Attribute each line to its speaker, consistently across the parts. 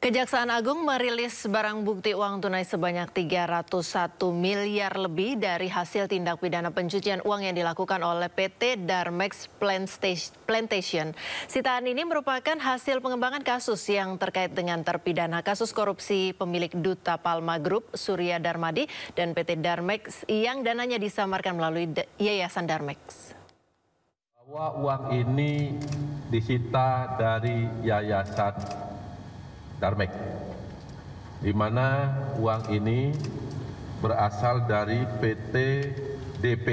Speaker 1: Kejaksaan Agung merilis barang bukti uang tunai sebanyak 301 miliar lebih dari hasil tindak pidana pencucian uang yang dilakukan oleh PT Darmex Plantation. Sitaan ini merupakan hasil pengembangan kasus yang terkait dengan terpidana kasus korupsi pemilik Duta Palma Group Surya Darmadi dan PT Darmex yang dananya disamarkan melalui Yayasan Darmex.
Speaker 2: Bahwa uang ini disita dari Yayasan Darmex, di mana uang ini berasal dari PT DP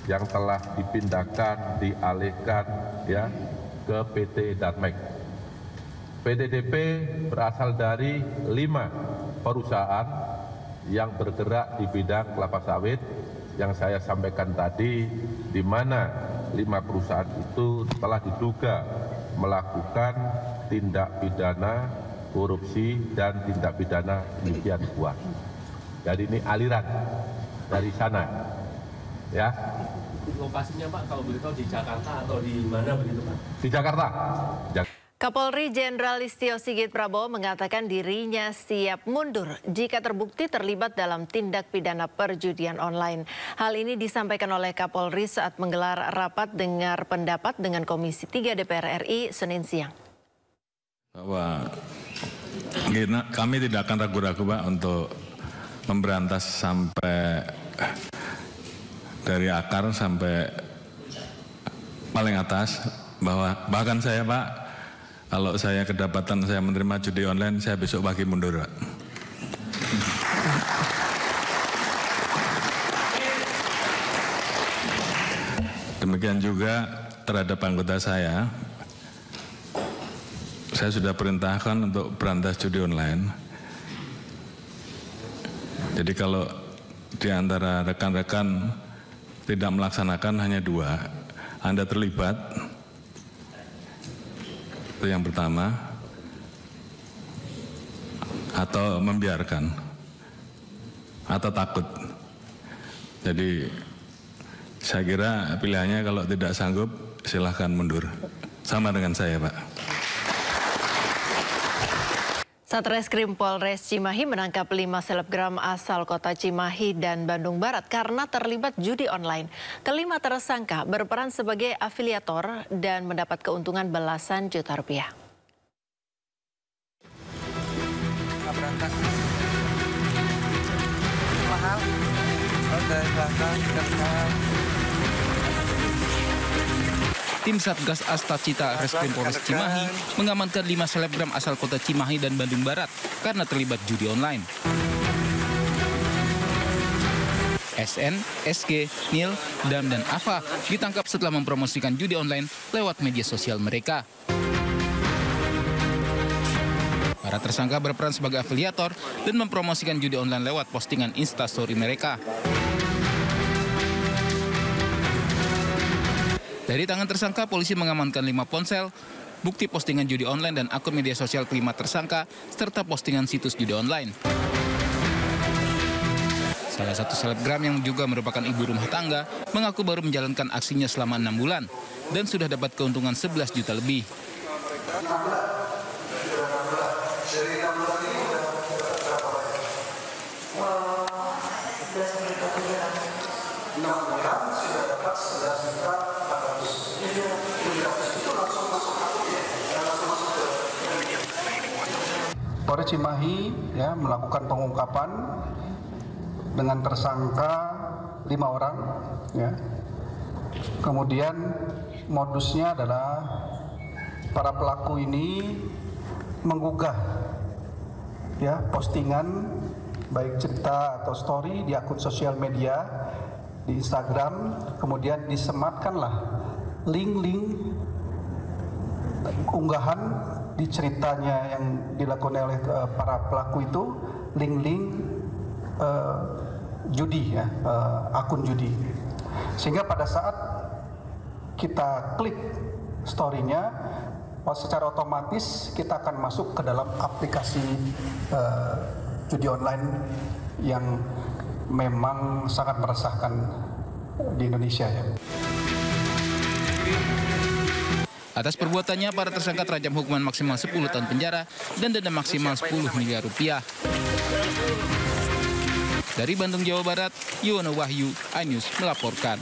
Speaker 2: yang telah dipindahkan, dialihkan ke PT Darmex. PT DP berasal dari 5 perusahaan yang bergerak di bidang kelapa sawit yang saya sampaikan tadi, di mana 5 perusahaan itu telah diduga melakukan tindak pidana korupsi dan tindak pidana pencucian uang. Jadi ini aliran dari sana, ya.
Speaker 3: Lokasinya Pak, kalau boleh tahu di Jakarta atau di mana begitu Pak?
Speaker 2: Di Jakarta.
Speaker 1: Kapolri Jenderal Listio Sigit Prabowo mengatakan dirinya siap mundur jika terbukti terlibat dalam tindak pidana perjudian online. Hal ini disampaikan oleh Kapolri saat menggelar rapat dengar pendapat dengan Komisi 3 DPR RI Senin siang.
Speaker 4: Bahwa kami tidak akan ragu-ragu Pak untuk memberantas sampai dari akar sampai paling atas, bahwa bahkan saya Pak, kalau saya kedapatan saya menerima judi online, saya besok pagi mundur Pak. Demikian juga terhadap anggota saya sudah perintahkan untuk berantas judi online. Jadi kalau di antara rekan-rekan tidak melaksanakan hanya 2, Anda terlibat, itu yang pertama, atau membiarkan, atau takut. Jadi saya kira pilihannya kalau tidak sanggup silahkan mundur. Sama dengan saya Pak.
Speaker 1: Satreskrim Polres Cimahi menangkap 5 selebgram asal kota Cimahi dan Bandung Barat karena terlibat judi online. Kelima tersangka berperan sebagai afiliator dan mendapat keuntungan belasan juta rupiah.
Speaker 5: Tim Satgas Astacita Reskrim Polres Cimahi mengamankan 5 selebgram asal kota Cimahi dan Bandung Barat karena terlibat judi online. SN, SG, Nil, Dam, dan Ava ditangkap setelah mempromosikan judi online lewat media sosial mereka. Para tersangka berperan sebagai afiliator dan mempromosikan judi online lewat postingan Instastory mereka. Dari tangan tersangka, polisi mengamankan 5 ponsel, bukti postingan judi online dan akun media sosial kelima tersangka, serta postingan situs judi online. Salah satu selebgram yang juga merupakan ibu rumah tangga mengaku baru menjalankan aksinya selama 6 bulan dan sudah dapat keuntungan 11 juta lebih.
Speaker 6: Polres Cimahi melakukan pengungkapan dengan tersangka 5 orang. Kemudian modusnya adalah para pelaku ini menggugah postingan baik cerita atau story di akun sosial media di Instagram, kemudian disematkanlah link-link unggahan di ceritanya yang dilakukan oleh para pelaku itu, link-link judi, akun judi. Sehingga pada saat kita klik story-nya, secara otomatis kita akan masuk ke dalam aplikasi judi online yang memang sangat meresahkan di Indonesia.
Speaker 5: Atas perbuatannya, para tersangka terancam hukuman maksimal 10 tahun penjara dan denda maksimal 10 miliar rupiah. Dari Bandung, Jawa Barat, Yuwono Wahyu, iNews melaporkan.